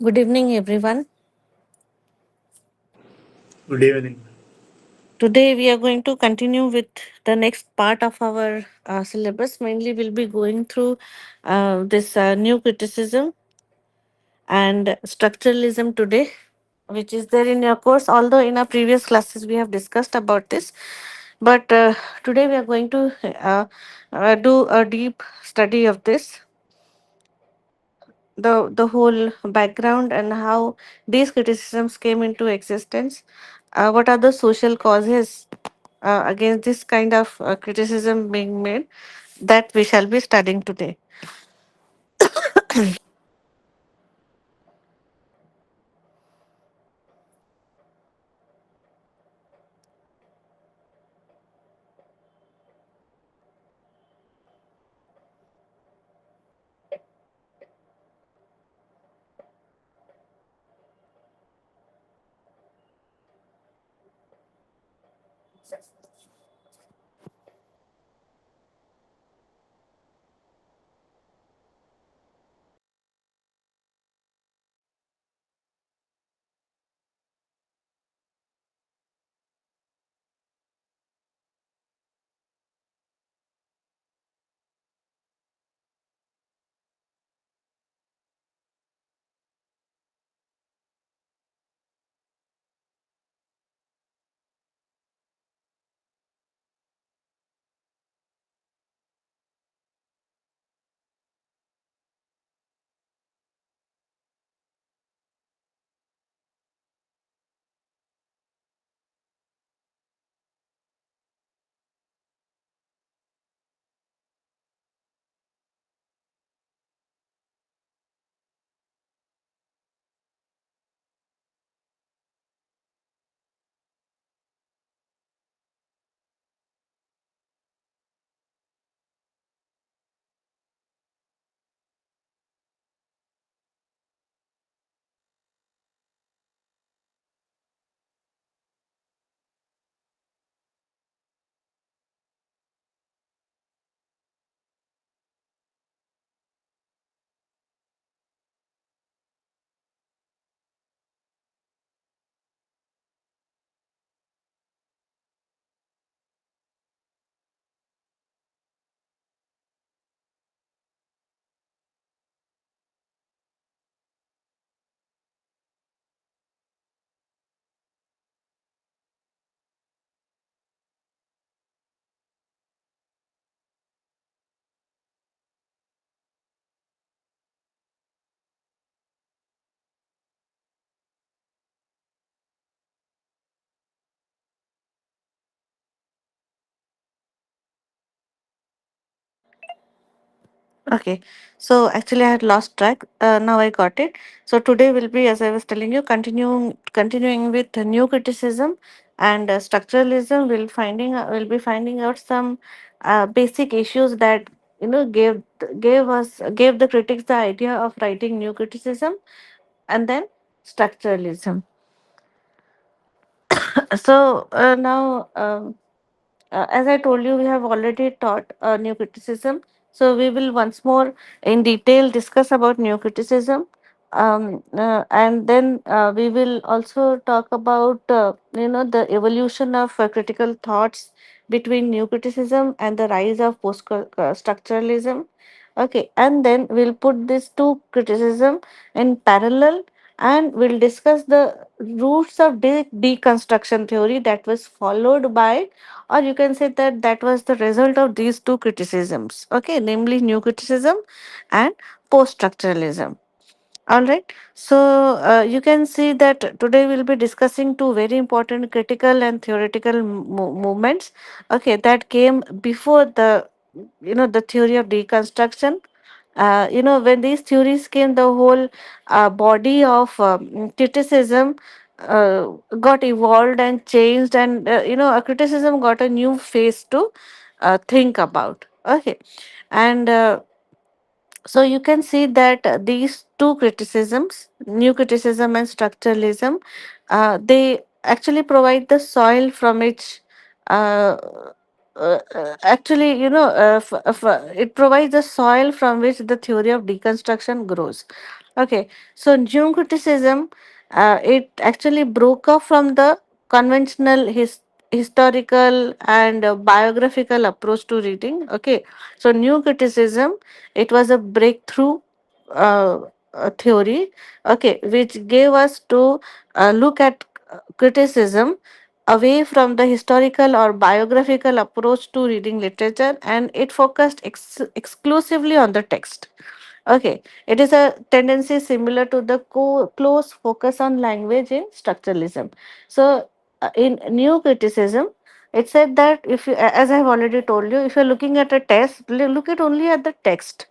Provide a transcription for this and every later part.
Good evening, everyone. Good evening. Today, we are going to continue with the next part of our syllabus. Mainly, we'll be going through this new criticism and structuralism today, which is there in your course. Although in our previous classes we have discussed about this, but today we are going to do a deep study of this, the whole background and how these criticisms came into existence. What are the social causes against this kind of criticism being made, that we shall be studying today. Okay, so actually I had lost track. Now I got it. So today will be, as I was telling you, continuing with the new criticism and structuralism. We'll be finding out some basic issues that gave the critics the idea of writing new criticism, and then structuralism. So now. As I told you, we have already taught new criticism. So we will once more in detail discuss about new criticism. And then we will also talk about the evolution of critical thoughts between new criticism and the rise of post structuralism. Okay, and then we'll put these two criticism in parallel, and we'll discuss the roots of deconstruction theory that was followed by, or you can say that that was the result of these two criticisms, okay, namely new criticism and post structuralism. All right, so you can see that today we'll be discussing two very important critical and theoretical movements, okay, that came before the theory of deconstruction. When these theories came, the whole body of criticism uh, got evolved and changed, and a criticism got a new face to think about. Okay, and so you can see that these two criticisms, new criticism and structuralism, they actually provide the soil from which uh, actually it provides the soil from which the theory of deconstruction grows. Okay, so new criticism, it actually broke off from the conventional historical and biographical approach to reading. Okay, so new criticism, it was a breakthrough uh, theory. Okay, which gave us to look at criticism away from the historical or biographical approach to reading literature, and it focused exclusively on the text. Okay, it is a tendency similar to the close focus on language in structuralism. So, in new criticism, it said that if you, as I have already told you, if you're looking at a text, look at only at the text.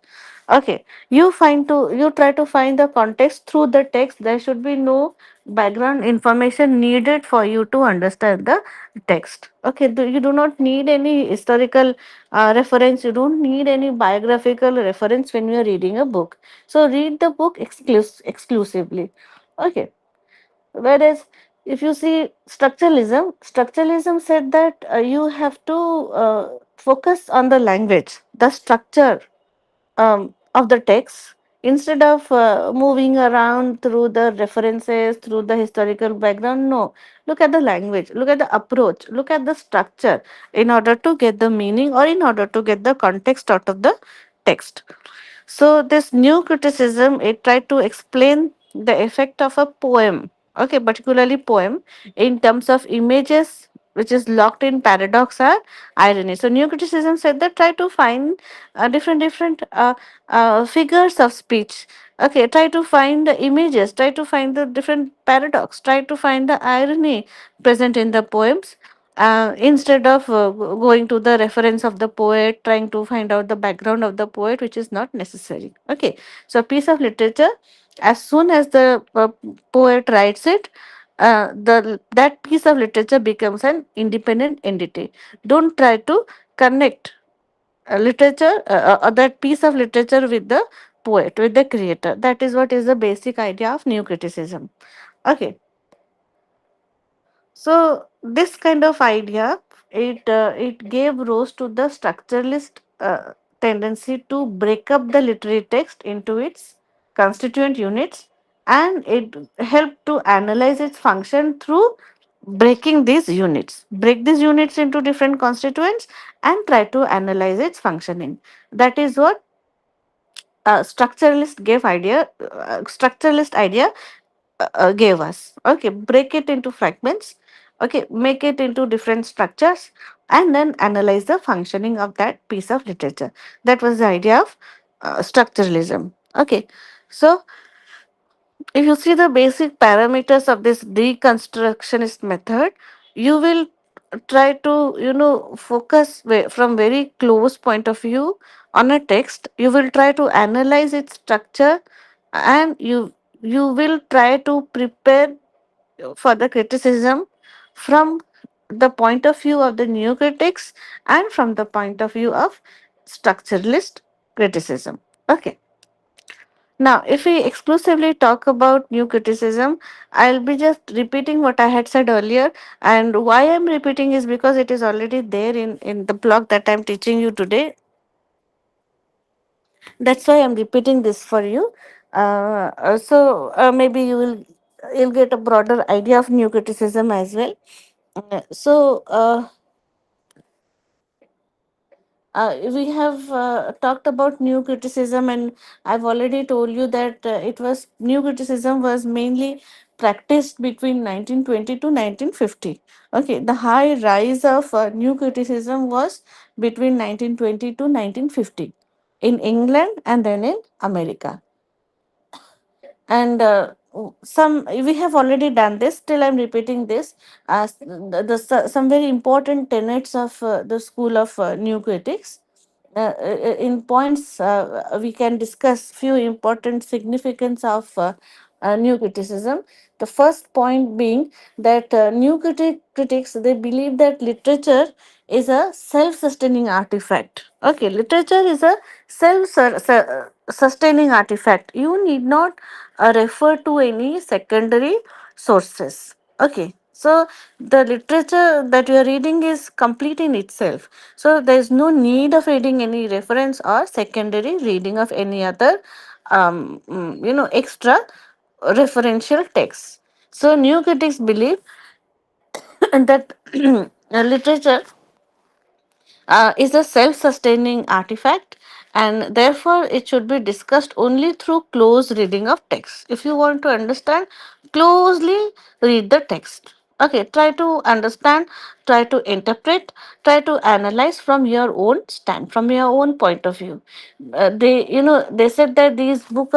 Okay, you try to find the context through the text. There should be no background information needed for you to understand the text. Okay, you do not need any historical reference. You don't need any biographical reference when you are reading a book. So read the book exclusively. Okay. Whereas if you see structuralism said that you have to focus on the language, the structure of the text, instead of moving around through the references, through the historical background. No, look at the language, look at the approach, look at the structure in order to get the meaning or in order to get the context out of the text. So this new criticism, it tried to explain the effect of a poem, okay, particularly poem, in terms of images, which is locked in paradox or irony. So new criticism said that try to find different figures of speech. Okay, try to find the images, try to find the different paradox, try to find the irony present in the poems, instead of going to the reference of the poet, trying to find out the background of the poet, which is not necessary. Okay, so a piece of literature, as soon as the poet writes it, the that piece of literature becomes an independent entity. Don't try to connect that piece of literature with the poet, with the creator. That is what is the basic idea of new criticism. Okay, so this kind of idea, it gave rise to the structuralist tendency to break up the literary text into its constituent units, and it helped to analyze its function through break these units into different constituents and try to analyze its functioning. That is what structuralist idea gave us. Okay, break it into fragments. Okay, make it into different structures, and then analyze the functioning of that piece of literature. That was the idea of structuralism. Okay, so if you see the basic parameters of this deconstructionist method, you will try to focus from very close point of view on a text. You will try to analyze its structure, and you will try to prepare for the criticism from the point of view of the new critics and from the point of view of structuralist criticism. Okay, now, if we exclusively talk about new criticism, I'll be just repeating what I had said earlier. And why I'm repeating is because it is already there in the blog that I'm teaching you today. That's why I'm repeating this for you. Maybe you'll get a broader idea of new criticism as well. We have talked about new criticism, and I've already told you that it was new criticism was mainly practiced between 1920 to 1950. Okay, the high rise of new criticism was between 1920 to 1950 in England and then in America. And some we have already done this. Still, I'm repeating this as some very important tenets of the school of new critics. In points, we can discuss few important significance of new criticism. The first point being that critics, they believe that literature is a self-sustaining artifact. Okay, literature is a self-sustaining artifact. You need not refer to any secondary sources. Okay, so the literature that you are reading is complete in itself. So there is no need of reading any reference or secondary reading of any other extra referential texts. So new critics believe that literature is a self sustaining artifact, and therefore it should be discussed only through close reading of text. If you want to understand, closely read the text. Okay, try to understand, try to interpret, try to analyze from your own stand, from your own point of view. They said that this work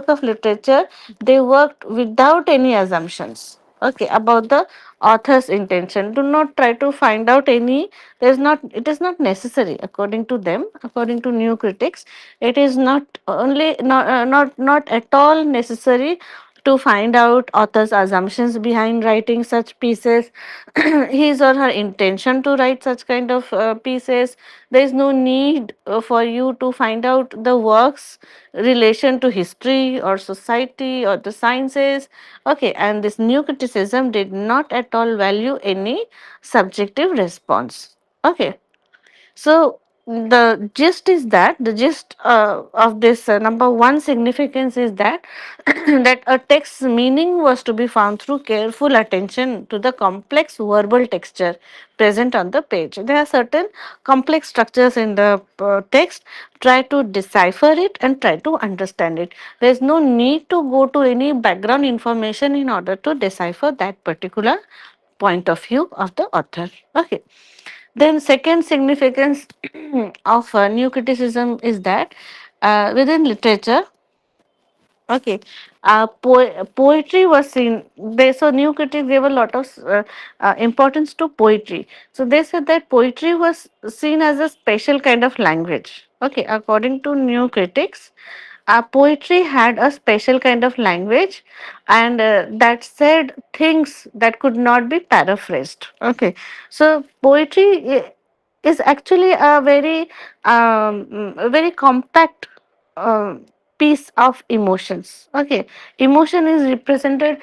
of literature, they worked without any assumptions, okay, about the author's intention. Do not try to find out any. There's not, it is not necessary, according to them, according to new critics. It is not at all necessary to find out author's assumptions behind writing such pieces, his or her intention to write such kind of pieces. There is no need for you to find out the works relation to history or society or the sciences. Okay, and this new criticism did not at all value any subjective response. Okay, so the gist of this number one significance is that that a text's meaning was to be found through careful attention to the complex verbal texture present on the page. There are certain complex structures in the text. Try to decipher it and try to understand it. There is no need to go to any background information in order to decipher that particular point of view of the author. Okay. Then second significance of new criticism is that within literature, okay, poetry was seen. They, so new critics gave a lot of importance to poetry. So they said that poetry was seen as a special kind of language. Okay, according to new critics, poetry had a special kind of language, and that said things that could not be paraphrased. Okay, so poetry is actually a very compact uh, piece of emotions. Okay, emotion is represented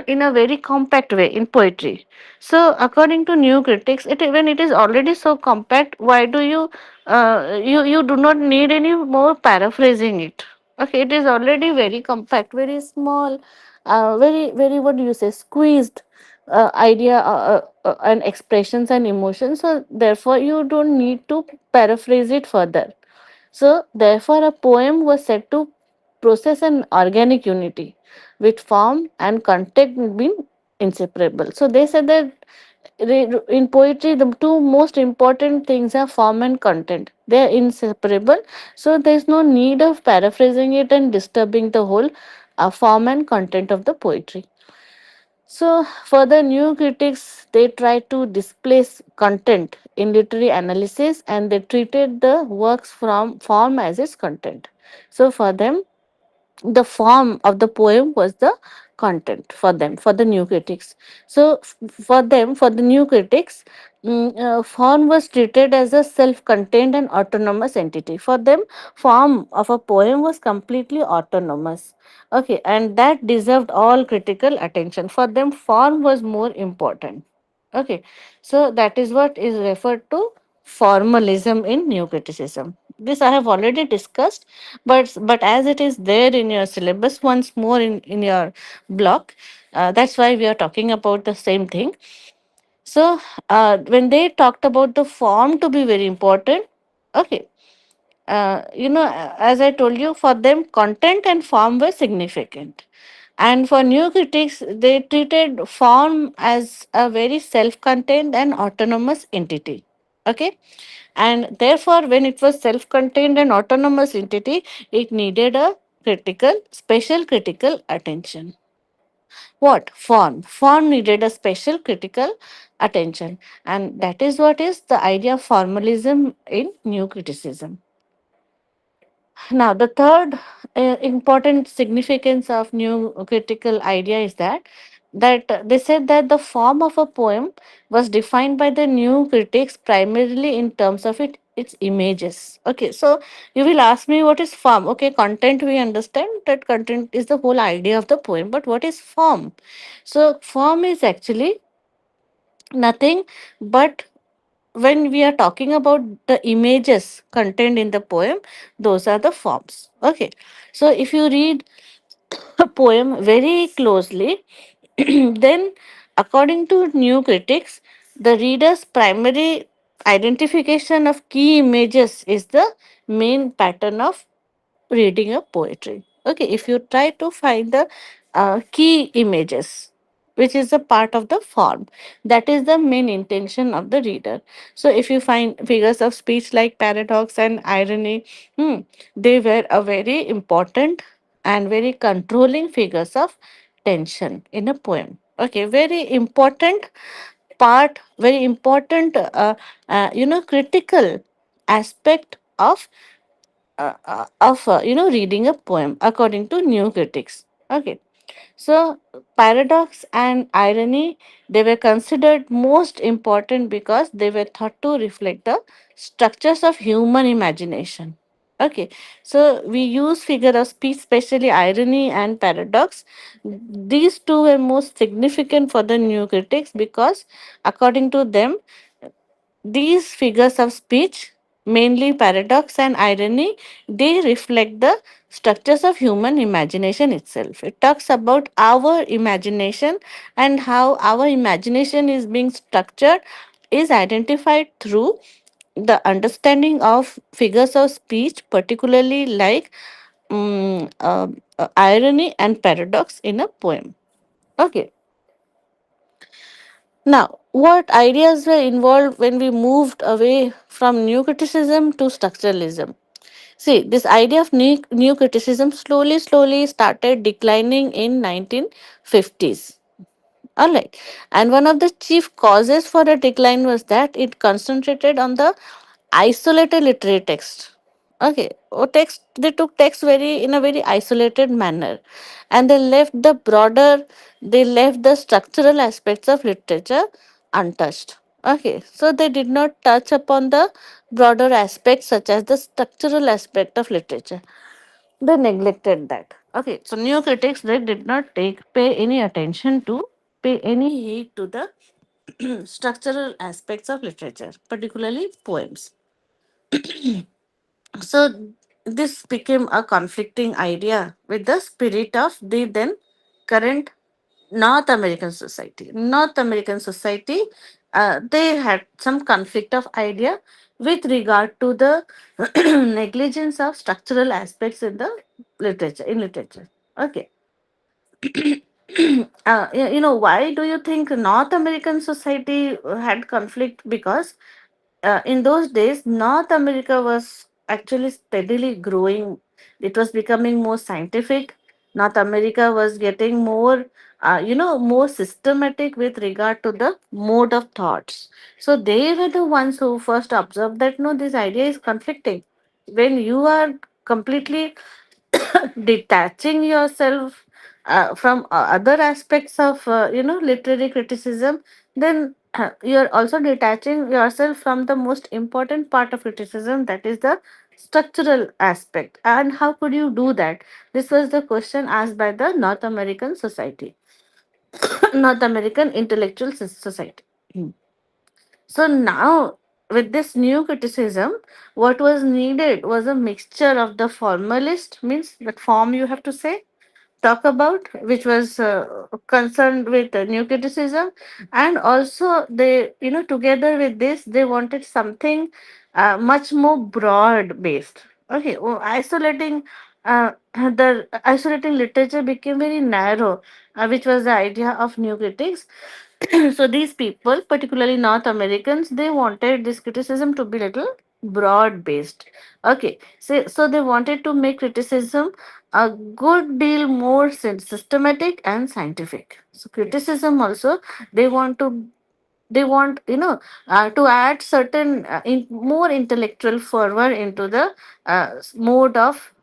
in a very compact way in poetry. So according to new critics, it, when it is already so compact, why do you you do not need any more paraphrasing it. Okay, it is already very compact, very small, very, what do you say, squeezed idea and expressions and emotions. So therefore you don't need to paraphrase it further. So, therefore, a poem was said to process an organic unity with form and content being inseparable. So, they said that in poetry, the two most important things are form and content. They are inseparable. So, there is no need of paraphrasing it and disturbing the whole form and content of the poetry. So, further, new critics, they tried to displace content in literary analysis, and they treated the works from form as its content. So, for them, the form of the poem was the content for them, for the new critics. So for them, for the new critics, form was treated as a self-contained and autonomous entity. For them, form of a poem was completely autonomous. Okay, and that deserved all critical attention. For them, form was more important. Okay, so that is what is referred to formalism in new criticism. This I have already discussed, but as it is there in your syllabus once more in your block, that's why we are talking about the same thing. So when they talked about the form to be very important, okay, as I told you, for them content and form were significant. And for new critics, they treated form as a very self contained and autonomous entity. Okay. And therefore, when it was self contained and autonomous entity, it needed a special critical attention. What? Form. Form needed a special critical attention. And that is what is the idea of formalism in new criticism. Now, the third important significance of new critical idea is that they said that the form of a poem was defined by the new critics primarily in terms of its images. Okay, so you will ask me what is form? Okay, content, we understand that content is the whole idea of the poem, but what is form? So form is actually nothing but when we are talking about the images contained in the poem, those are the forms. Okay, so if you read a poem very closely, then according to new critics, the reader's primary identification of key images is the main pattern of reading a poetry. Okay, if you try to find the key images, which is a part of the form, that is the main intention of the reader. So if you find figures of speech like paradox and irony, they were a very important and very controlling figures of tension in a poem. Okay, very important part, very important, critical aspect of reading a poem according to new critics. Okay, so paradox and irony, they were considered most important because they were thought to reflect the structures of human imagination. Okay, so we use figure of speech, especially irony and paradox. These two were most significant for the new critics because according to them, these figures of speech, mainly paradox and irony, they reflect the structures of human imagination itself. It talks about our imagination, and how our imagination is being structured is identified through the understanding of figures of speech, particularly like irony and paradox in a poem. Okay. Now, what ideas were involved when we moved away from new criticism to structuralism? See, this idea of new criticism slowly started declining in 1950s. All right. And one of the chief causes for the decline was that it concentrated on the isolated literary text. Okay. Text, they took text very in a very isolated manner, and they left the structural aspects of literature untouched. Okay. So they did not touch upon the broader aspects such as the structural aspect of literature. They neglected that. Okay, so new critics, they did not pay any attention to, pay any heed to the structural aspects of literature, particularly poems. So this became a conflicting idea with the spirit of the then current North American society. North American society, they had some conflict of idea with regard to the negligence of structural aspects in the literature. In literature, okay. Why do you think North American society had conflict? Because in those days, North America was actually steadily growing. It was becoming more scientific. North America was getting more, more systematic with regard to the mode of thoughts. So they were the ones who first observed that no, this idea is conflicting. When you are completely detaching yourself from other aspects of literary criticism, then you're also detaching yourself from the most important part of criticism, that is the structural aspect. And how could you do that? This was the question asked by the North American society, North American intellectual society. So now, with this new criticism, what was needed was a mixture of the formalist, means that form you have to say, talk about, which was concerned with new criticism, and also they, together with this, they wanted something much more broad based. Okay, the isolating literature became very narrow, which was the idea of new critics. So these people, particularly North Americans, they wanted this criticism to be little broad based. Okay, so they wanted to make criticism a good deal more systematic and scientific. So criticism also, they want to they want to add certain more intellectual fervor into the mode of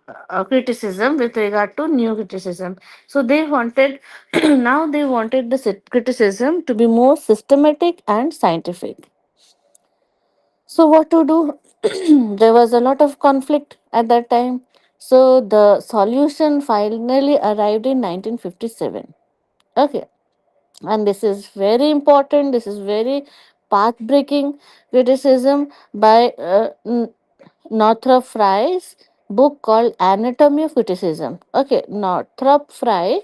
criticism with regard to new criticism. So they wanted now they wanted the criticism to be more systematic and scientific. So what to do? There was a lot of conflict at that time. So the solution finally arrived in 1957. Okay, and this is very important, this is very path-breaking criticism by Northrop Frye's book called Anatomy of Criticism. Okay, Northrop Frye,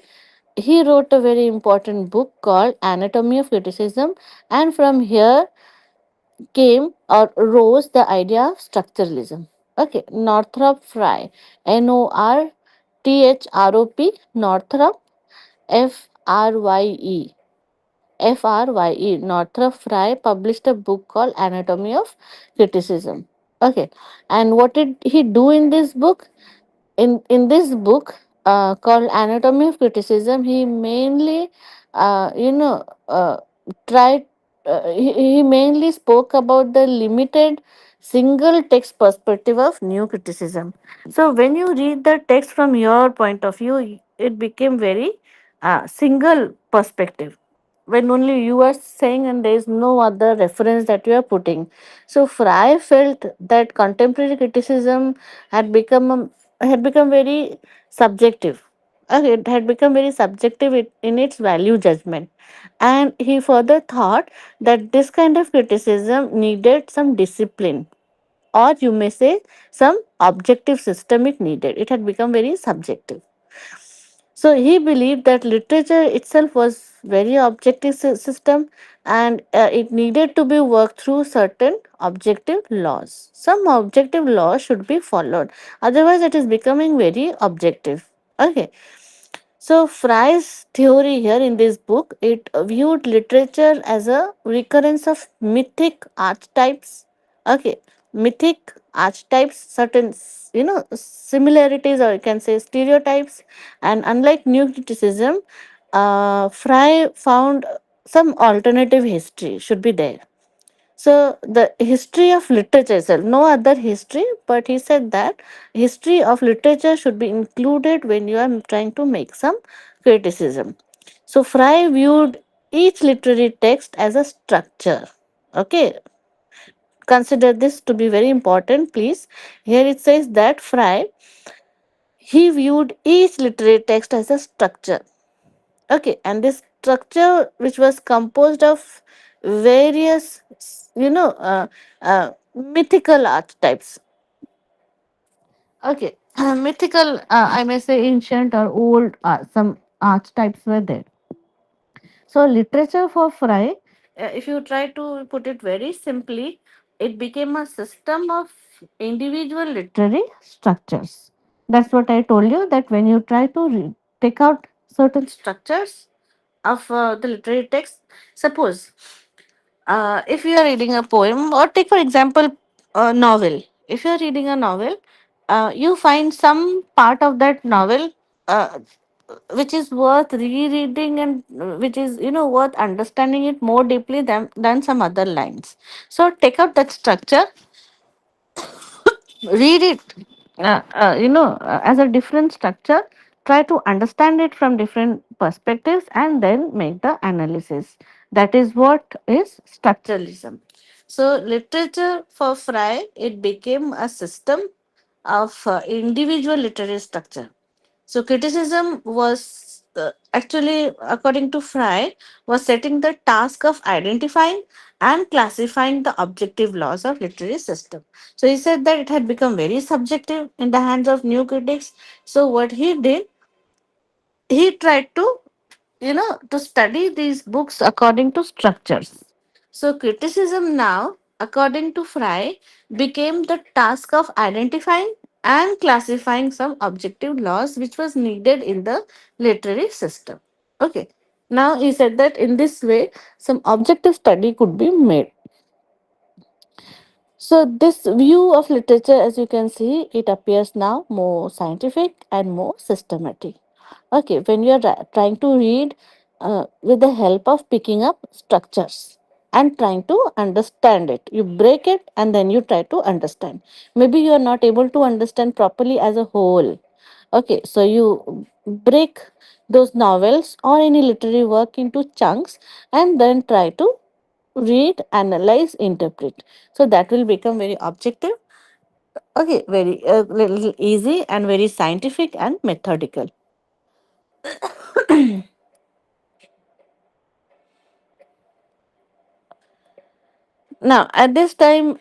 he wrote a very important book called Anatomy of Criticism, and from here came or rose the idea of structuralism. Okay, Northrop Frye, Northrop, Northrop, Frye. Northrop Frye published a book called Anatomy of Criticism. Okay, and what did he do in this book? In this book called Anatomy of Criticism, he mainly you know tried he mainly spoke about the limited single text perspective of new criticism. So when you read the text from your point of view, it became very single perspective, when only you are saying and there is no other reference that you are putting. So Fry felt that contemporary criticism had become had become very subjective. It had become very subjective in its value judgment, and he further thought that this kind of criticism needed some discipline, or you may say some objective system it needed. It had become very subjective. So he believed that literature itself was very objective system, and it needed to be worked through certain objective laws. Some objective laws should be followed. Otherwise, it is becoming very objective. Okay. So Fry's theory here in this book, it viewed literature as a recurrence of mythic archetypes. Okay, mythic archetypes, certain similarities, or you can say stereotypes, and unlike new criticism, Fry found some alternative history should be there. So the history of literature itself, no other history, but he said that history of literature should be included when you are trying to make some criticism. So Fry viewed each literary text as a structure. Okay, consider this to be very important, please. Here it says that Fry, he viewed each literary text as a structure. Okay, and this structure, which was composed of various, mythical archetypes. Okay, mythical, I may say ancient or old, some archetypes were there. So, literature for Fry, if you try to put it very simply, it became a system of individual literary structures. That's what I told you, that when you try to take out certain structures of the literary text, suppose if you are reading a poem, or take for example a novel. If you are reading a novel, you find some part of that novel uh, which is worth rereading, and which is worth understanding it more deeply than some other lines. So take out that structure, read it as a different structure, try to understand it from different perspectives, and then make the analysis. That is what is structuralism. So literature for Fry, it became a system of individual literary structure. So criticism was actually, according to Fry, was setting the task of identifying and classifying the objective laws of literary system. So he said that it had become very subjective in the hands of new critics. So what he did, he tried to study these books according to structures. So criticism now, according to Fry, became the task of identifying and classifying some objective laws which was needed in the literary system. Okay. Now he said that in this way some objective study could be made. So this view of literature, as you can see, it appears now more scientific and more systematic. Okay, when you are trying to read with the help of picking up structures and trying to understand it, you break it and then you try to understand. Maybe you are not able to understand properly as a whole. Okay, so you break those novels or any literary work into chunks and then try to read, analyze, interpret. So that will become very objective. Okay, very little easy and very scientific and methodical. Now, at this time,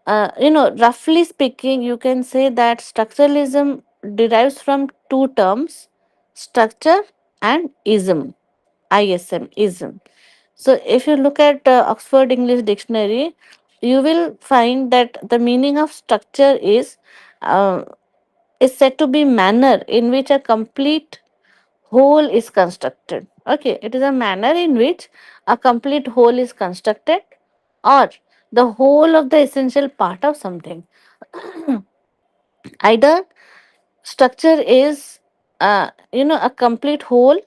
roughly speaking, you can say that structuralism derives from two terms, structure and ism. So, if you look at Oxford English Dictionary, you will find that the meaning of structure uh, is said to be manner in which a complete whole is constructed. Okay, it is a manner in which a complete whole is constructed, or the whole of the essential part of something. Either structure is a complete whole,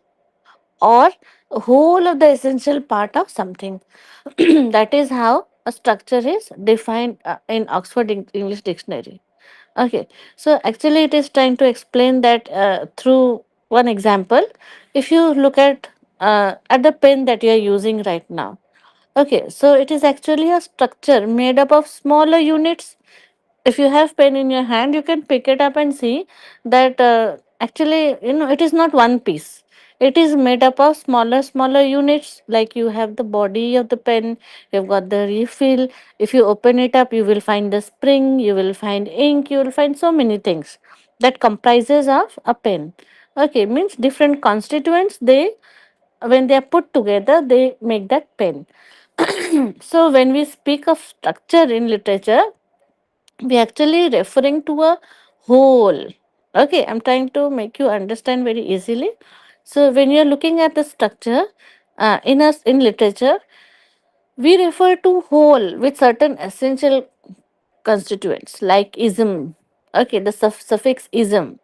or whole of the essential part of something. That is how a structure is defined in Oxford English Dictionary. Okay, so actually it is trying to explain that through one example. If you look at the pen that you are using right now, okay, so it is actually a structure made up of smaller units. If you have pen in your hand, you can pick it up and see that actually, it is not one piece. It is made up of smaller units. Like, you have the body of the pen, you've got the refill. If you open it up, you will find the spring, you will find ink, you will find so many things that comprises of a pen. Okay, means different constituents, they, when they are put together, they make that pen. So when we speak of structure in literature, we actually referring to a whole. Okay, I'm trying to make you understand very easily. So when you're looking at the structure in literature, we refer to whole with certain essential constituents like ism. Okay, the suffix ism.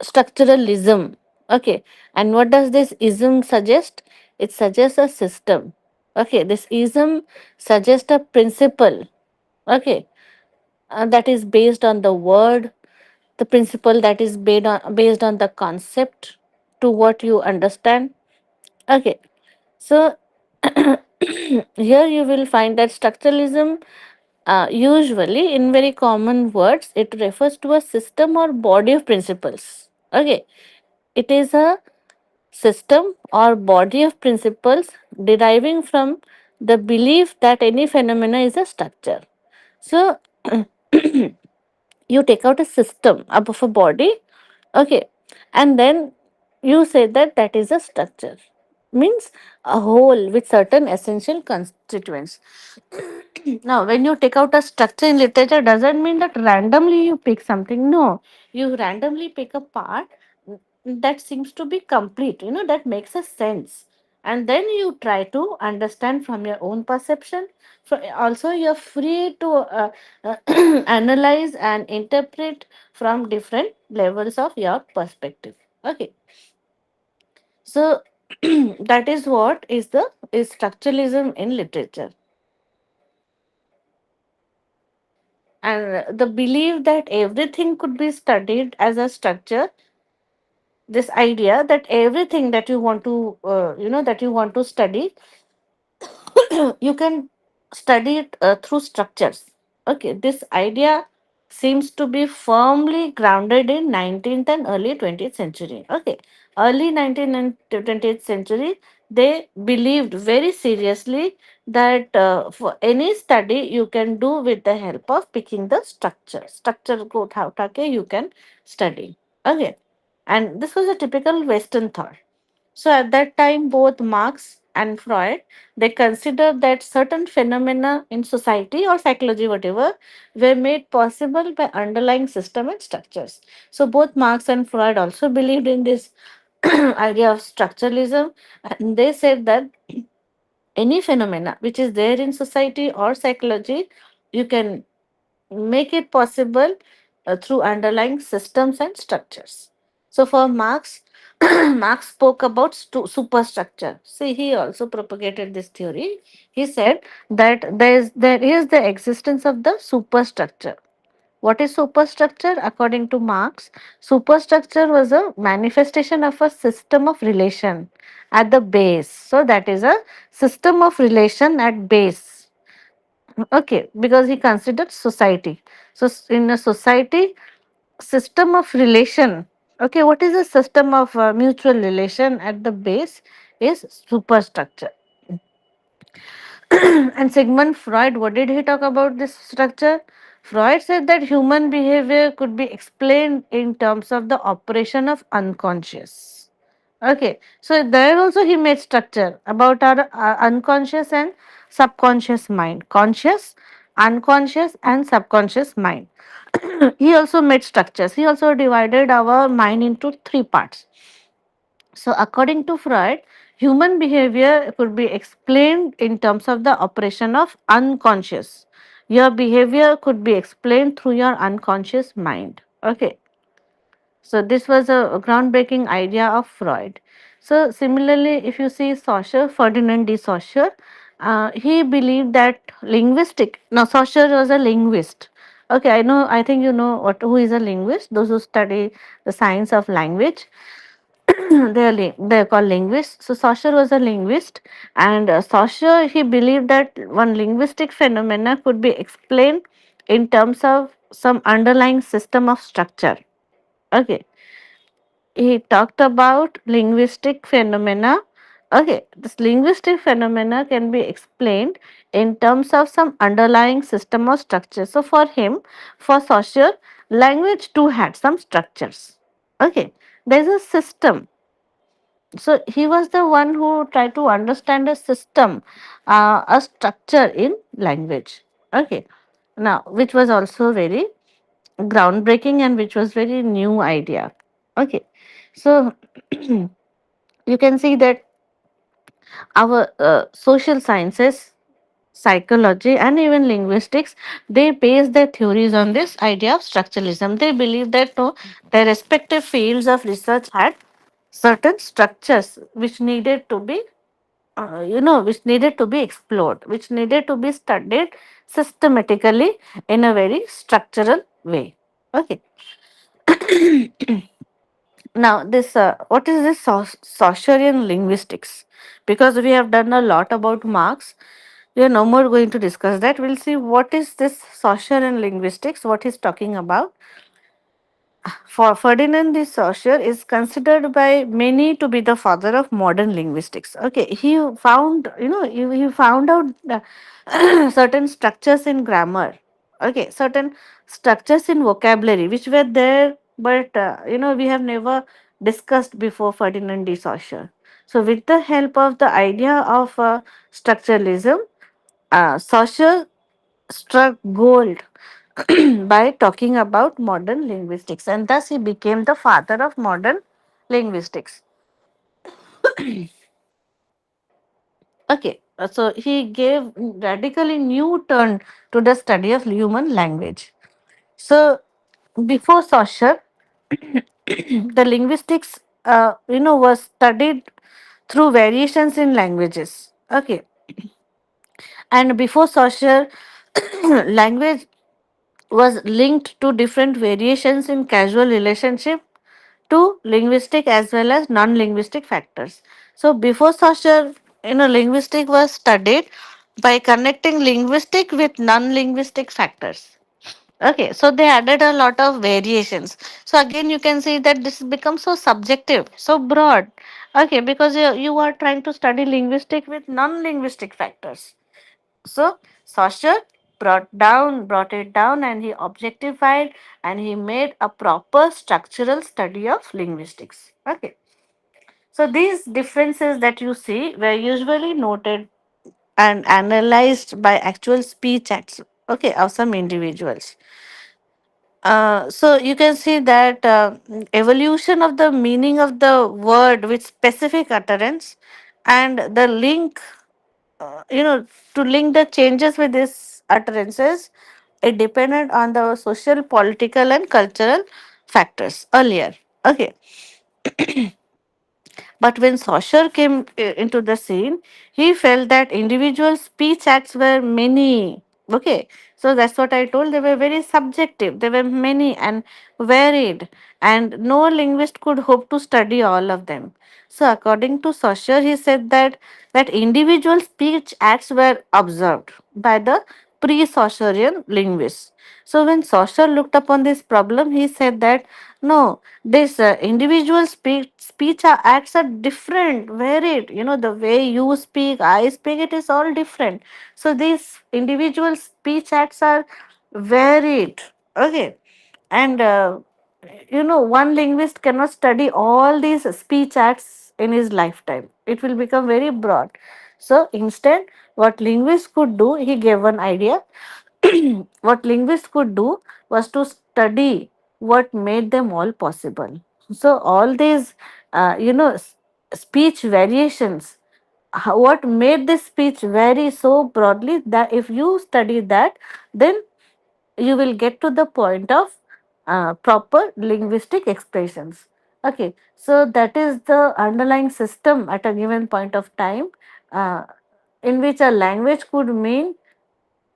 Structuralism. Okay, and what does this ism suggest? It suggests a system. Okay, this ism suggests a principle. Okay, that is based on the word, the principle that is based on the concept to what you understand. Okay, so here you will find that structuralism, usually in very common words, it refers to a system or body of principles. Okay, it is a system or body of principles deriving from the belief that any phenomena is a structure. So you take out a system of a body, okay, and then you say that that is a structure, means a whole with certain essential constituents. Now, when you take out a structure in literature, doesn't mean that randomly you pick something. No, you randomly pick a part that seems to be complete, that makes a sense. And then you try to understand from your own perception. So also, you're free to analyze and interpret from different levels of your perspective. Okay, so that is what is structuralism in literature. And the belief that everything could be studied as a structure, this idea that everything that you want to that you want to study, you can study it through structures. Okay, this idea seems to be firmly grounded in 19th and early 20th century. Okay, early 19th and 20th century, they believed very seriously that for any study you can do with the help of picking the structure को उठा के you can study. Okay, and this was a typical Western thought. So at that time, both Marx and Freud, they considered that certain phenomena in society or psychology, whatever, were made possible by underlying system and structures. So both Marx and Freud also believed in this idea of structuralism, and they said that any phenomena which is there in society or psychology, you can make it possible through underlying systems and structures. So for Marx, Marx spoke about superstructure. See, he also propagated this theory. He said that there is the existence of the superstructure. What is superstructure? According to Marx, superstructure was a manifestation of a system of relation at the base. So that is a system of relation at base. Okay, because he considered society. So in a society, system of relation. Okay, what is a system of mutual relation at the base? is superstructure. And Sigmund Freud, what did he talk about this structure? Freud said that human behavior could be explained in terms of the operation of unconscious. Okay, so there also he made structure about our unconscious and subconscious mind, conscious, unconscious, and subconscious mind. He also made structures. He also divided our mind into three parts. So, according to Freud, human behavior could be explained in terms of the operation of unconscious. Your behavior could be explained through your unconscious mind. Okay, so this was a groundbreaking idea of Freud. So, similarly, if you see Saussure, Ferdinand de Saussure, he believed that linguistic. Now, Saussure was a linguist. Okay, I know. I think you know what who is a linguist. Those who study the science of language. They're called linguists. So Saussure was a linguist, and Saussure, he believed that one linguistic phenomena could be explained in terms of some underlying system of structure. Okay, he talked about linguistic phenomena. Okay, this linguistic phenomena can be explained in terms of some underlying system or structure. So for him, for Saussure, language too had some structures. Okay, there's a system. So he was the one who tried to understand a system, a structure in language. Okay, now which was also very groundbreaking and which was very new idea. Okay, so you can see that our social sciences, psychology, and even linguistics, they base their theories on this idea of structuralism. They believe that no, their respective fields of research had certain structures which needed to be which needed to be explored, which needed to be studied systematically in a very structural way. Okay. Now, this what is this Saussurian linguistics? Because we have done a lot about Marx, we are no more going to discuss that. We'll see what is this Saussurian linguistics, what he's talking about. For Ferdinand de Saussure is considered by many to be the father of modern linguistics. Okay, he found, he found out certain structures in grammar. Okay, certain structures in vocabulary which were there, but we have never discussed before Ferdinand de Saussure. So, with the help of the idea of structuralism, Saussure struck gold by talking about modern linguistics, and thus he became the father of modern linguistics. Okay, so he gave radically new turn to the study of human language. So before Saussure, the linguistics was studied through variations in languages. Okay, and before Saussure, language was linked to different variations in causal relationship to linguistic as well as non-linguistic factors. So before Saussure, linguistic was studied by connecting linguistic with non-linguistic factors. Okay, so they added a lot of variations. So again, you can see that this becomes so subjective, so broad. Okay, because you are trying to study linguistic with non-linguistic factors. So Saussure brought it down, and he objectified and he made a proper structural study of linguistics. Okay. So these differences that you see were usually noted and analyzed by actual speech acts, okay, of some individuals. So you can see that evolution of the meaning of the word with specific utterance and the link, to link the changes with these utterances, it depended on the social, political, and cultural factors earlier. Okay, but when Saussure came into the scene, he felt that individual speech acts were many. Okay, so that's what I told. They were very subjective. They were many and varied, and no linguist could hope to study all of them. So, according to Saussure, he said that individual speech acts were observed by the pre-Saussurean linguists. So when Saussure looked upon this problem, he said that no, this individual speech acts are different, varied. You know, the way you speak, I speak, it is all different. So these individual speech acts are varied. Okay, and one linguist cannot study all these speech acts in his lifetime. It will become very broad. So instead, what linguist could do, he gave one idea. What linguist could do was to study what made them all possible. So all these speech variations, what made this speech vary so broadly, that if you study that, then you will get to the point of proper linguistic expressions. Okay, so that is the underlying system at a given point of time, uh, in which a language could mean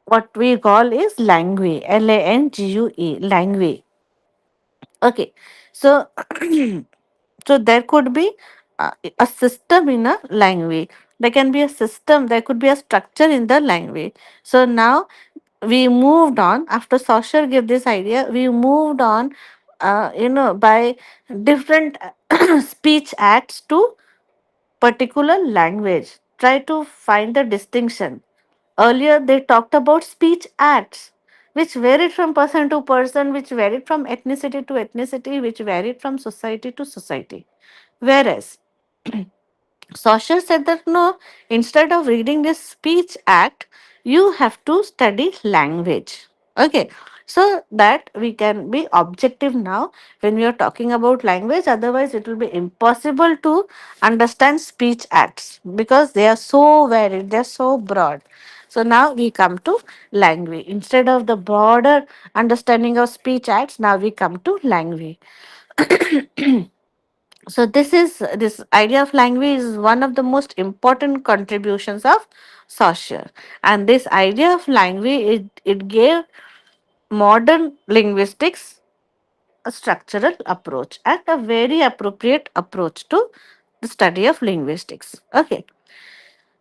what we call is language, langue, language. Okay, so so there could be a system in a language. There can be a system, there could be a structure in the language. So now we moved on after Saussure gave this idea. We moved on, by different speech acts to particular language. Try to find the distinction. Earlier, they talked about speech acts, which varied from person to person, which varied from ethnicity to ethnicity, which varied from society to society. Whereas Saussure said that no, instead of reading this speech act, you have to study language. Okay, so that we can be objective now when we are talking about language. Otherwise, it will be impossible to understand speech acts because they are so varied, they are so broad. So now we come to language. Instead of the broader understanding of speech acts, now we come to language. So this idea of language is one of the most important contributions of Saussure, and this idea of language, it gave modern linguistics a structural approach and a very appropriate approach to the study of linguistics. Okay,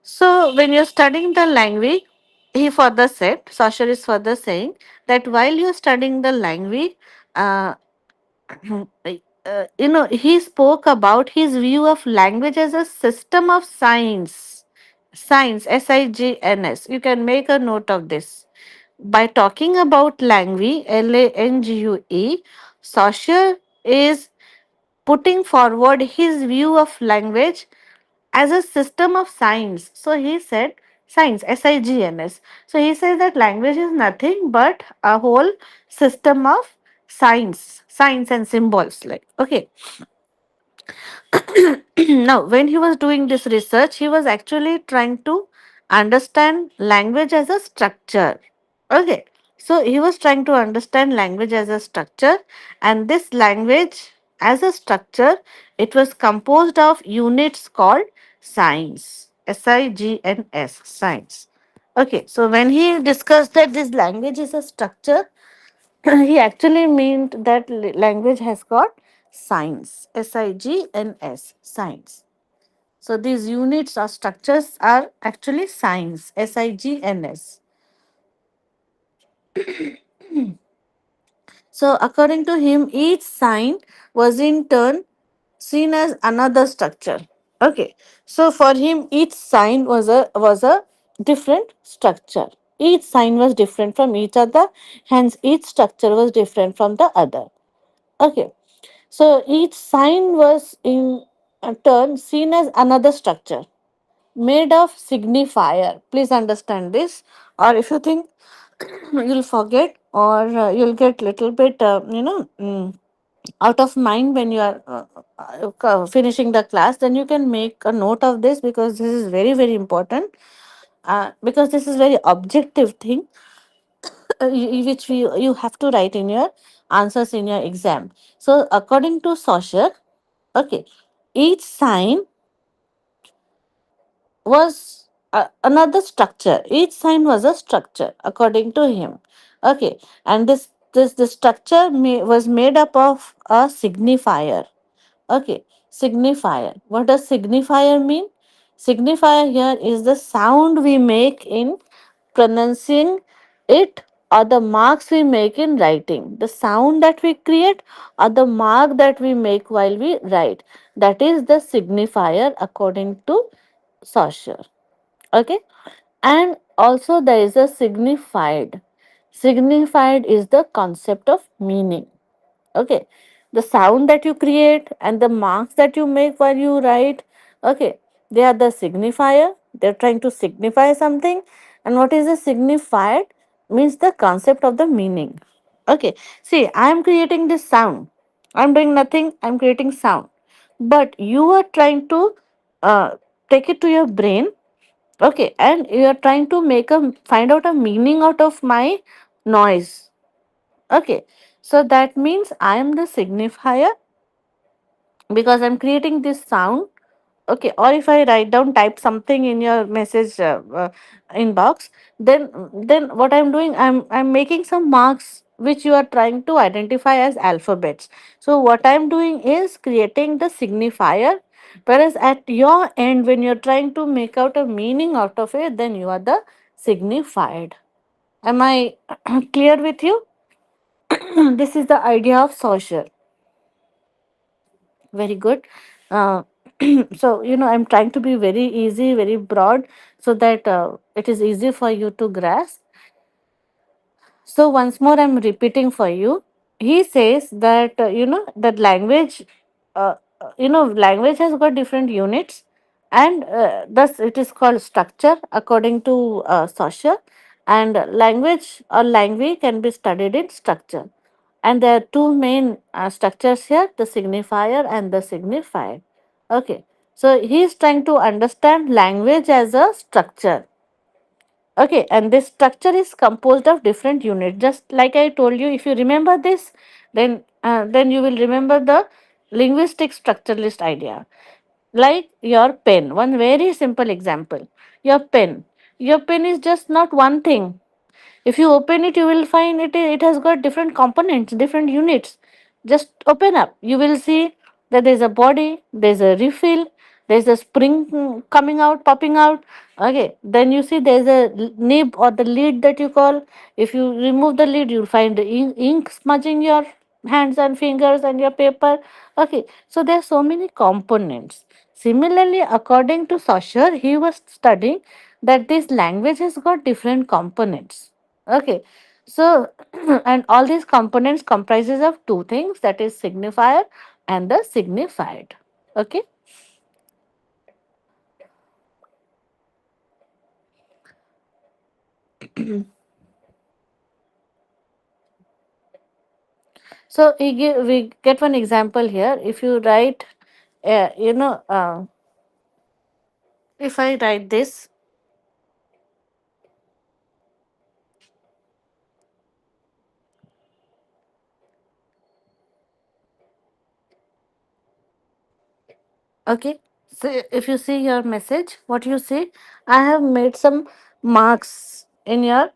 so when you're studying the language, he further said, Saussure is further saying that while you're studying the language, uh, he spoke about his view of language as a system of science. Science, SIGNS. You can make a note of this. By talking about langue, LANGUE, Saussure is putting forward his view of language as a system of science. So he said science, SIGNS. So he says that language is nothing but a whole system of science and symbols. Like, okay. Now, when he was doing this research, he was actually trying to understand language as a structure. Okay. So he was trying to understand language as a structure, and this language as a structure, it was composed of units called signs. SIGNS, signs. Okay, so when he discussed that this language is a structure, he actually meant that language has got signs. SIGNS, signs. So these units or structures are actually signs. SIGNS. So according to him, each sign was in turn seen as another structure. Okay. So for him, each sign was a different structure. Each sign was different from each other, hence each structure was different from the other. Okay. So each sign was in turn seen as another structure made of signifier. Please understand this, or if you think you'll forget, or you'll get little bit, out of mind when you are finishing the class, then you can make a note of this because this is very very important. Because this is very objective thing, which you have to write in your answers in your exam. So according to Saussure, okay, each sign was another structure. Each sign was a structure according to him. Okay, and this structure was made up of a signifier. Okay, signifier. What does signifier mean? Signifier here is the sound we make in pronouncing it or the marks we make in writing. The sound that we create or the mark that we make while we write. That is the signifier according to Saussure. Okay. And also there is a signified. Signified is the concept of meaning. Okay. The sound that you create and the marks that you make while you write, okay, they are the signifier. They're trying to signify something. And what is the signified means the concept of the meaning. Okay. See, I'm creating this sound. I'm doing nothing. I'm creating sound. But you are trying to uh, take it to your brain. Okay. And you are trying to find out a meaning out of my noise. Okay. So that means I am the signifier because I'm creating this sound. Okay. Or if I write down, type something in your message inbox, then what I'm doing, I'm making some marks which you are trying to identify as alphabets. So what I'm doing is creating the signifier. Whereas at your end, when you're trying to make out a meaning out of it, then you are the signified. Am I clear with you? This is the idea of social. Very good. uh, so I'm trying to be very easy, very broad, so that it is easy for you to grasp. So once more I'm repeating for you. He says that that language, language has got different units, and thus it is called structure according to Saussure. And language or language can be studied in structure. And there are two main structures here, the signifier and the signified. Okay. So he is trying to understand language as a structure. Okay, and this structure is composed of different units. Just like I told you, if you remember this, then you will remember the linguistic structuralist idea. Like your pen, one very simple example. Your pen. Your pen is just not one thing. If you open it, you will find it has got different components, different units. Just open up. You will see that there's a body, there's a refill, there's a spring coming out, popping out. Okay. Then you see there's a nib or the lid that you call. If you remove the lid, you'll find the ink smudging your hands and fingers and your paper. Okay. So there are so many components. Similarly, according to Saussure, he was studying that this language has got different components. Okay. So, and all these components comprises of two things, that is signifier and the signified. Okay. So we get one example here. If you write, if I write this, okay. So if you see your message, what you see, I have made some marks in your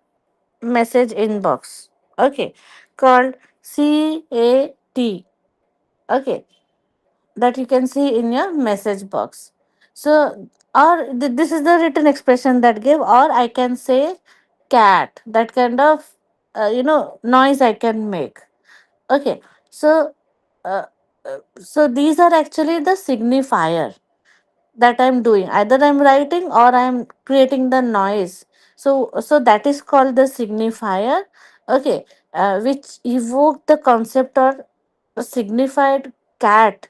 message inbox. Okay. Called CAT. Okay, that you can see in your message box. So, or this is the written expression that give, or I can say cat. That kind of noise I can make. Okay, so uh, so these are actually the signifier that I'm doing. Either I'm writing or I'm creating the noise. So that is called the signifier. Okay, which evoke the concept or signified cat.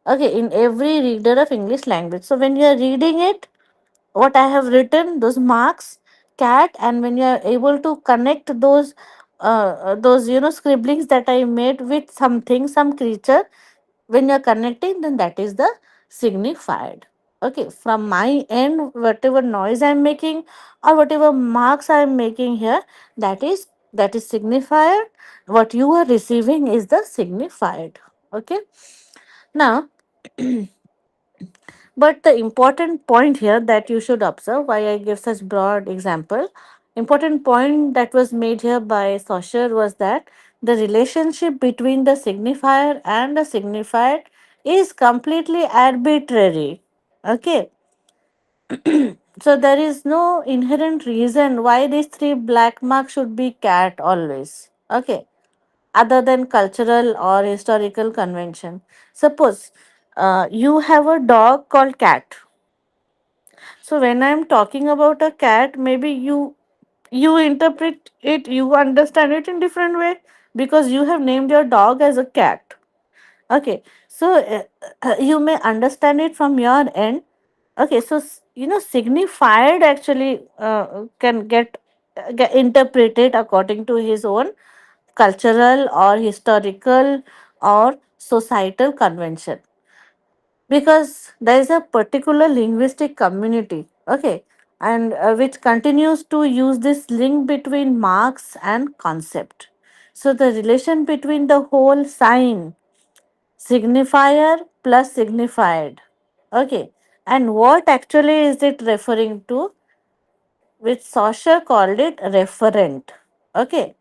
Okay, in every reader of English language. So when you are reading it, what I have written, those marks, cat, and when you are able to connect those scribblings that I made with something, some creature, when you are connecting, then that is the signified. Okay, from my end, whatever noise I am making or whatever marks I am making here, that is signified. What you are receiving is the signified. Okay. Now, but the important point here that you should observe, why I give such broad example, important point that was made here by Saussure was that the relationship between the signifier and the signified is completely arbitrary. Okay. So there is no inherent reason why these three black marks should be cat always. Okay, other than cultural or historical convention. Suppose you have a dog called cat. So when I'm talking about a cat, maybe you interpret it, you understand it in different way because you have named your dog as a cat. Okay, so you may understand it from your end. Okay, so signified actually can get interpreted according to his own cultural or historical or societal convention, because there is a particular linguistic community, okay, and which continues to use this link between marks and concept. So the relation between the whole sign, signifier plus signified, okay, and what actually is it referring to, which Saussure called it referent, okay,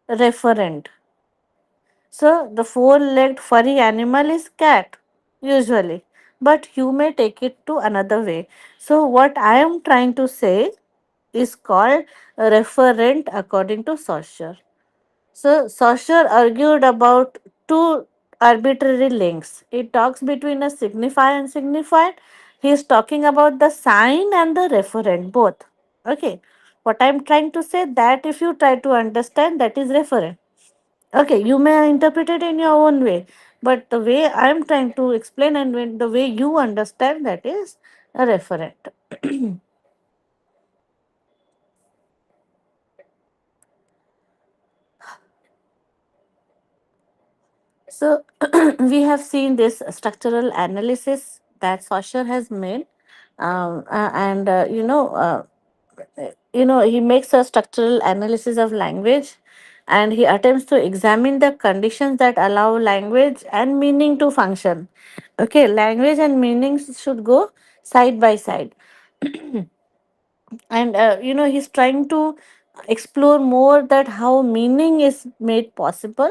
referent. So the four-legged furry animal is cat usually, but you may take it to another way. So what I am trying to say is called referent according to Saussure. So Saussure argued about two arbitrary links. It talks between a signifier and signified. He is talking about the sign and the referent both. Okay. What I am trying to say, that if you try to understand, that is referent. Okay, you may interpret it in your own way, but the way I am trying to explain and the way you understand, that is a referent. So we have seen this structural analysis that Saussure has made, and he makes a structural analysis of language, and he attempts to examine the conditions that allow language and meaning to function. Okay, language and meanings should go side by side, and he's trying to explore more that how meaning is made possible,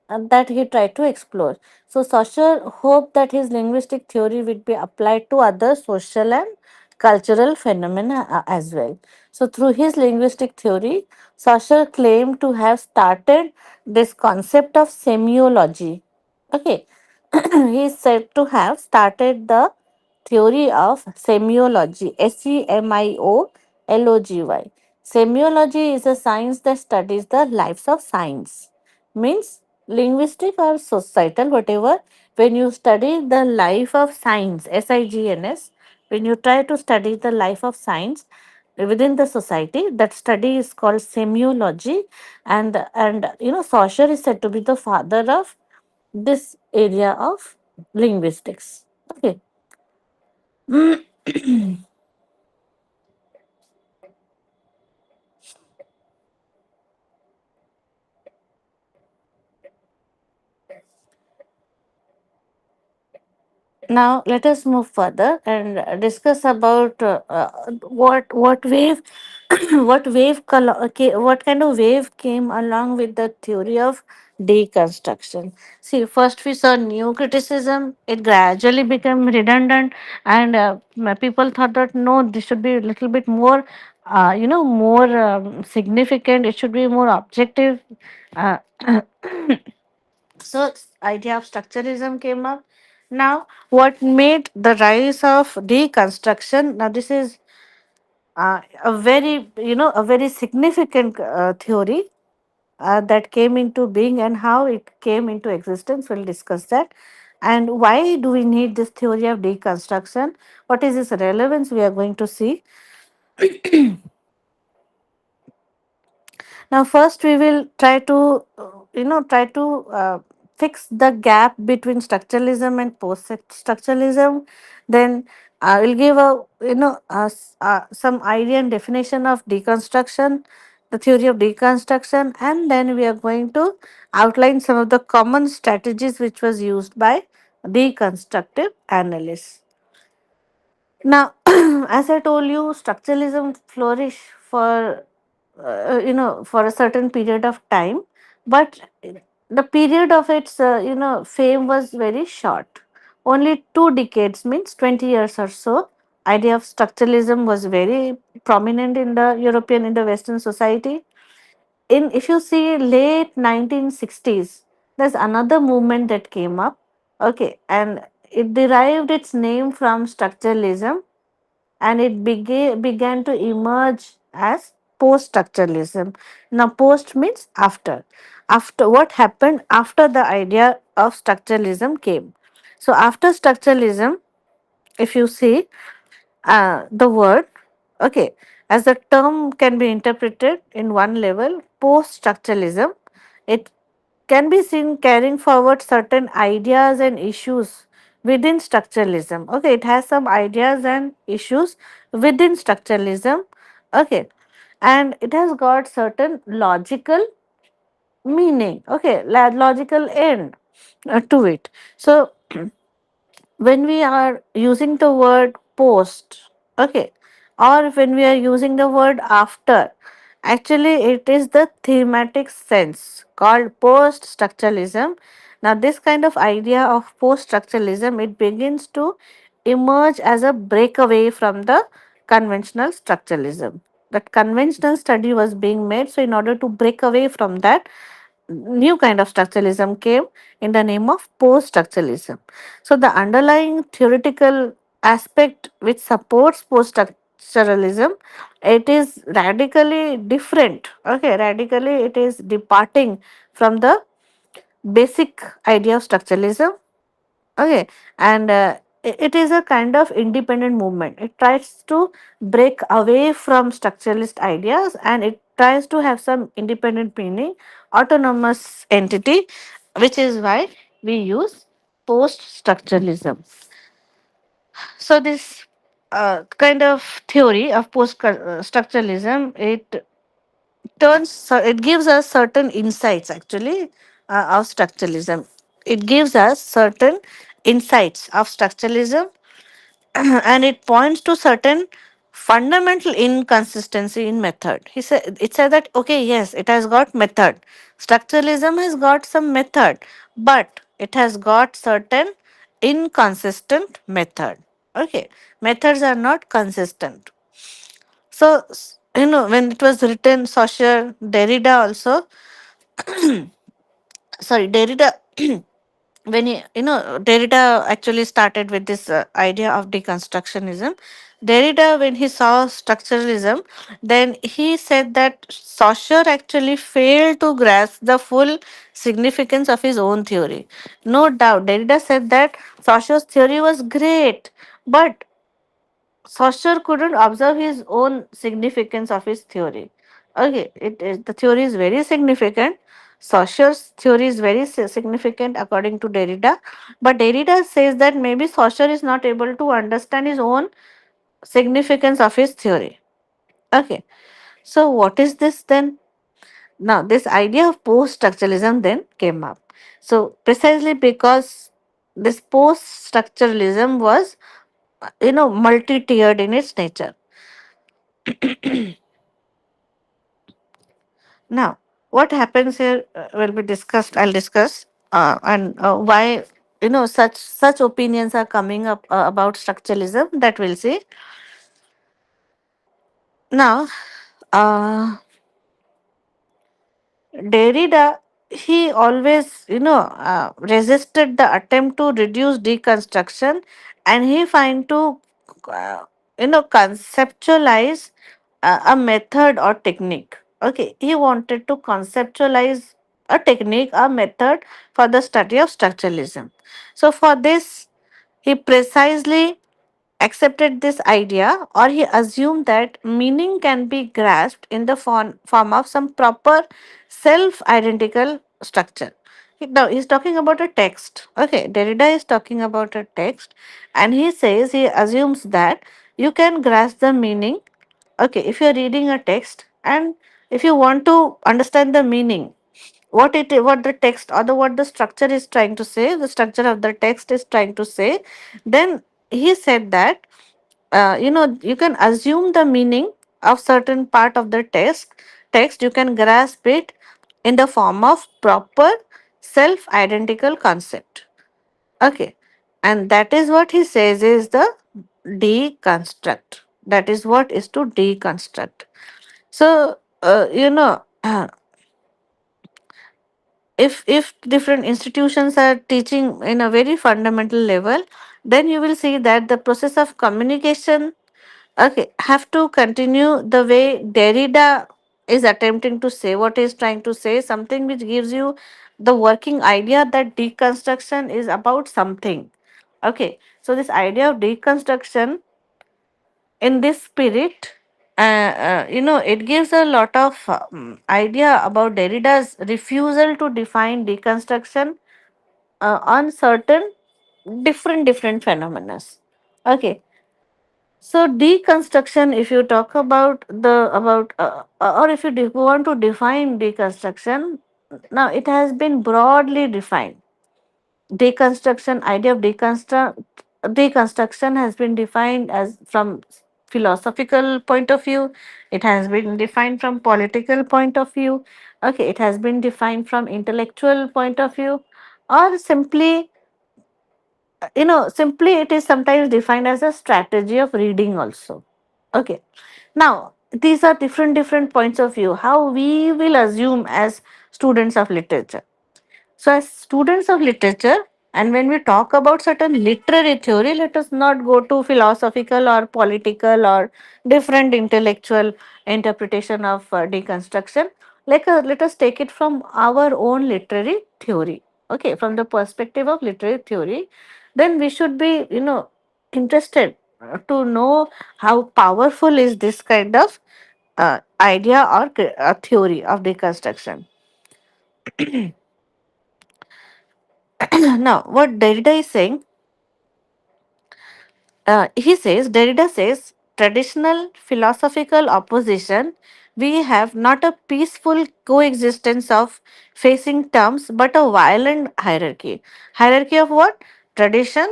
and that he tried to explore. So Saussure hoped that his linguistic theory would be applied to other social and cultural phenomena as well. So through his linguistic theory, Saussure claimed to have started this concept of semiology. Okay, he is said to have started the theory of semiology, Semiology. Semiology is a science that studies the lives of signs. Means linguistic or societal, whatever. When you study the life of signs, SIGNS, when you try to study the life of signs within the society, that study is called semiology, and Saussure is said to be the father of this area of linguistics. Okay. Now let us move further and discuss about what wave what kind of wave came along with the theory of deconstruction. See, first we saw new criticism. It gradually became redundant, and people thought that no, this should be a little bit more, more significant. It should be more objective. Uh, So idea of structuralism came up. Now, what made the rise of deconstruction? Now, this is a very significant theory that came into being, and how it came into existence. We'll discuss that. And why do we need this theory of deconstruction? What is its relevance? We are going to see. Now, first we will try to, fix the gap between structuralism and post-structuralism. Then we'll give some idea and definition of deconstruction, the theory of deconstruction, and then we are going to outline some of the common strategies which was used by deconstructive analysts. Now, as I told you, structuralism flourished for for a certain period of time, but the period of its fame was very short. Only 2 decades, means 20 years or so, idea of structuralism was very prominent in the European, in the Western society. In, if you see late 1960s, there's another movement that came up. Okay, and it derived its name from structuralism, and it began to emerge as post structuralism. Now, post means after. After what happened after the idea of structuralism came. So, after structuralism, if you see the word, okay, as the term can be interpreted in one level, post structuralism, it can be seen carrying forward certain ideas and issues within structuralism. Okay, it has some ideas and issues within structuralism. Okay, and it has got certain logical meaning. Okay, logical end to it. So when we are using the word post, okay, or when we are using the word after, actually it is the thematic sense called post structuralism. Now this kind of idea of post structuralism, it begins to emerge as a breakaway from the conventional structuralism. That conventional study was being made, so in order to break away from that, new kind of structuralism came in the name of post structuralism. So the underlying theoretical aspect which supports post structuralism, it is radically different. Okay, radically it is departing from the basic idea of structuralism. Okay, and it is a kind of independent movement. It tries to break away from structuralist ideas, and it tries to have some independent meaning, autonomous entity, which is why we use post structuralism. So, this kind of theory of post structuralism, it it gives us certain insights actually of structuralism. It gives us certain insights of structuralism and it points to certain fundamental inconsistency in method. He said, it said that okay, yes, it has got method. Structuralism has got some method, but it has got certain inconsistent method. Okay, methods are not consistent. So, when it was written, Saussure, Derrida also, sorry, Derrida, when he, Derrida actually started with this idea of deconstructionism. Derrida, when he saw structuralism, then he said that Saussure actually failed to grasp the full significance of his own theory. No doubt, Derrida said that Saussure's theory was great, but Saussure couldn't observe his own significance of his theory. Okay, it is, the theory is very significant. Saussure's theory is very significant according to Derrida, but Derrida says that maybe Saussure is not able to understand his own significance of his theory. Okay, so what is this then? Now, this idea of post structuralism then came up. So, precisely because this post structuralism was, multi tiered in its nature. Now, what happens here will be discussed. I'll discuss and why such opinions are coming up about structuralism. That we'll see. Now, uh, Derrida, he always, resisted the attempt to reduce deconstruction, and he find to, uh, conceptualize a method or technique. Okay, he wanted to conceptualize a technique, a method for the study of structuralism. So, for this, he precisely accepted this idea, or he assumed that meaning can be grasped in the form of some proper self identical structure. Now he's talking about a text. Okay, Derrida is talking about a text, and he says, he assumes that you can grasp the meaning. Okay, if you're reading a text and if you want to understand the meaning, what the text or what the structure is trying to say, the structure of the text is trying to say, then he said that you can assume the meaning of certain part of the text, you can grasp it in the form of proper self identical concept. Okay, and that is what he says is the deconstruct. That is what is to deconstruct. So, if different institutions are teaching in a very fundamental level, then you will see that the process of communication, okay, have to continue the way Derrida is attempting to say what he is trying to say, something which gives you the working idea that deconstruction is about something. Okay, so this idea of deconstruction in this spirit, it gives a lot of idea about Derrida's refusal to define deconstruction on certain different phenomena. Okay, so deconstruction, if you talk about or if you want to define deconstruction, now it has been broadly defined. Deconstruction, idea of deconstruction has been defined as from philosophical point of view. It has been defined from political point of view. Okay, it has been defined from intellectual point of view, or simply it is sometimes defined as a strategy of reading also. Okay, now these are different points of view how we will assume as students of literature. So, as students of literature, and when we talk about certain literary theory, let us not go to philosophical or political or different intellectual interpretation of deconstruction. Let us take it from our own literary theory. Okay, from the perspective of literary theory, then we should be, interested to know how powerful is this kind of idea or theory of deconstruction. Now, what Derrida is saying, Derrida says, traditional philosophical opposition, we have not a peaceful coexistence of facing terms, but a violent hierarchy. Hierarchy of what? Tradition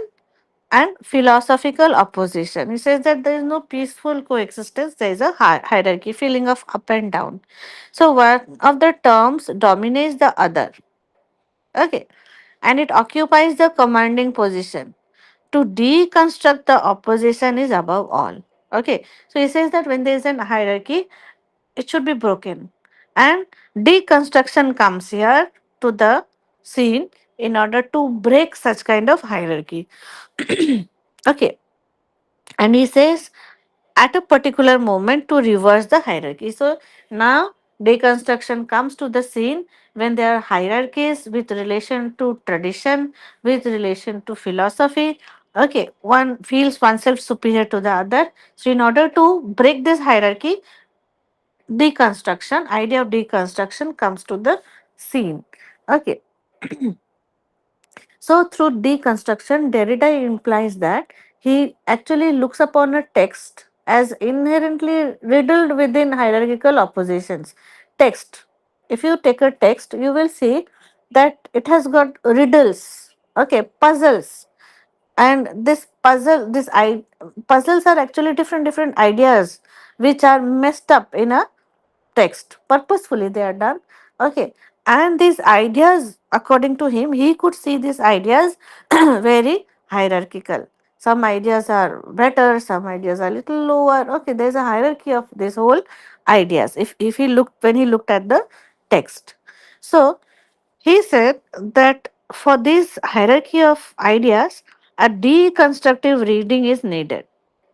and philosophical opposition. He says that there is no peaceful coexistence, there is a hierarchy, feeling of up and down. So, one of the terms dominates the other. Okay, and it occupies the commanding position. To deconstruct the opposition is above all. Okay, so he says that when there is a hierarchy, it should be broken, and deconstruction comes here to the scene in order to break such kind of hierarchy. Okay, and he says at a particular moment to reverse the hierarchy. So now deconstruction comes to the scene when there are hierarchies with relation to tradition, with relation to philosophy. Okay, one feels oneself superior to the other. So in order to break this hierarchy, deconstruction, idea of deconstruction comes to the scene. Okay, so, through deconstruction, Derrida implies that he actually looks upon a text as inherently riddled within hierarchical oppositions. Text. If you take a text, you will see that it has got riddles, okay, puzzles, and puzzles are actually different ideas which are messed up in a text. Purposefully they are done. Okay, and these ideas, according to him, he could see these ideas very hierarchical. Some ideas are better, some ideas are little lower. Okay, there's a hierarchy of this whole ideas if he looked when he looked at the text. So he said that for this hierarchy of ideas, a deconstructive reading is needed.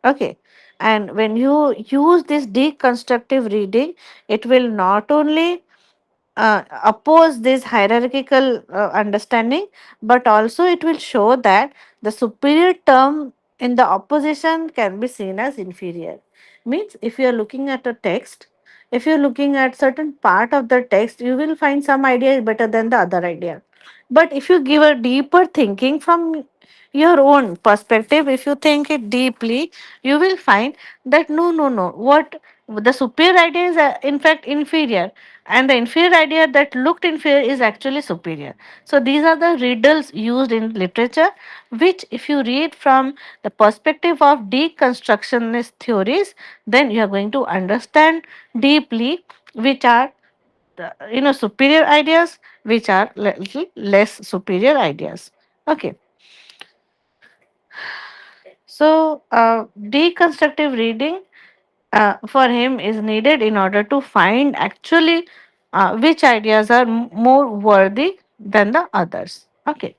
Okay. And when you use this deconstructive reading, it will not only oppose this hierarchical understanding, but also it will show that the superior term in the opposition can be seen as inferior. Means if you are looking at a text, if you are looking at certain part of the text, you will find some idea is better than the other idea. But if you give a deeper thinking from your own perspective, if you think it deeply, you will find that no, what the superior idea is in fact inferior, and the inferior idea that looked inferior is actually superior. So these are the riddles used in literature, which if you read from the perspective of deconstructionist theories, then you are going to understand deeply which are superior ideas, which are little less superior ideas. Okay, So, deconstructive reading for him is needed in order to find actually which ideas are more worthy than the others. Okay.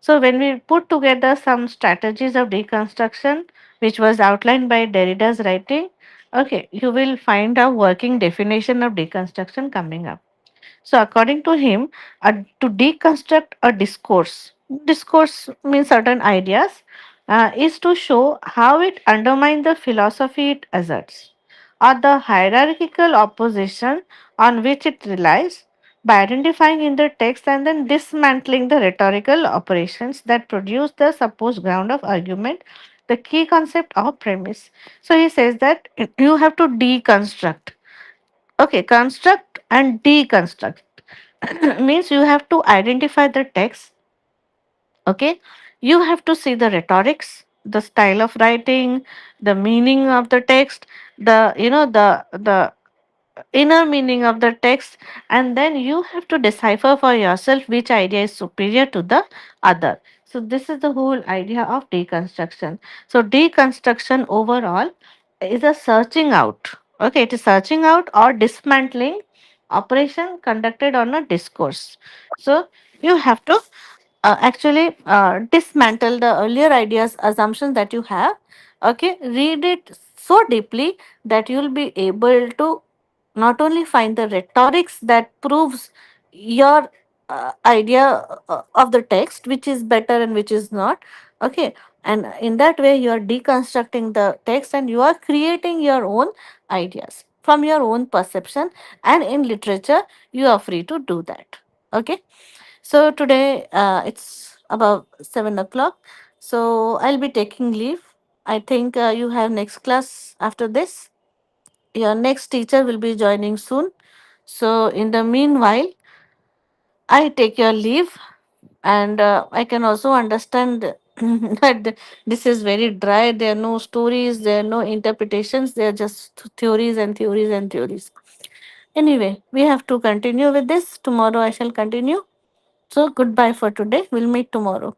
So, when we put together some strategies of deconstruction, which was outlined by Derrida's writing, okay, you will find a working definition of deconstruction coming up. So, according to him, to deconstruct a discourse means certain ideas, is to show how it undermines the philosophy it asserts or the hierarchical opposition on which it relies by identifying in the text and then dismantling the rhetorical operations that produce the supposed ground of argument, the key concept or premise. So, he says that you have to deconstruct. Okay, construct and deconstruct means you have to identify the text. Okay, you have to see the rhetorics, the style of writing, the meaning of the text, the inner meaning of the text, and then you have to decipher for yourself which idea is superior to the other. So this is the whole idea of deconstruction. So deconstruction overall is a searching out. Okay, it is searching out or dismantling operation conducted on a discourse. So you have to actually dismantle the earlier ideas assumptions that you have. Okay, read it so deeply that you'll be able to not only find the rhetorics that proves your idea of the text which is better and which is not. Okay, and in that way you are deconstructing the text and you are creating your own ideas from your own perception, and in literature you are free to do that. Okay, so today it's about 7 o'clock. So I'll be taking leave. I think you have next class after this. Your next teacher will be joining soon. So in the meanwhile, I take your leave, and I can also understand that this is very dry. There are no stories, there are no interpretations, there are just theories and theories and theories. Anyway, we have to continue with this. Tomorrow I shall continue. So goodbye for today. We'll meet tomorrow.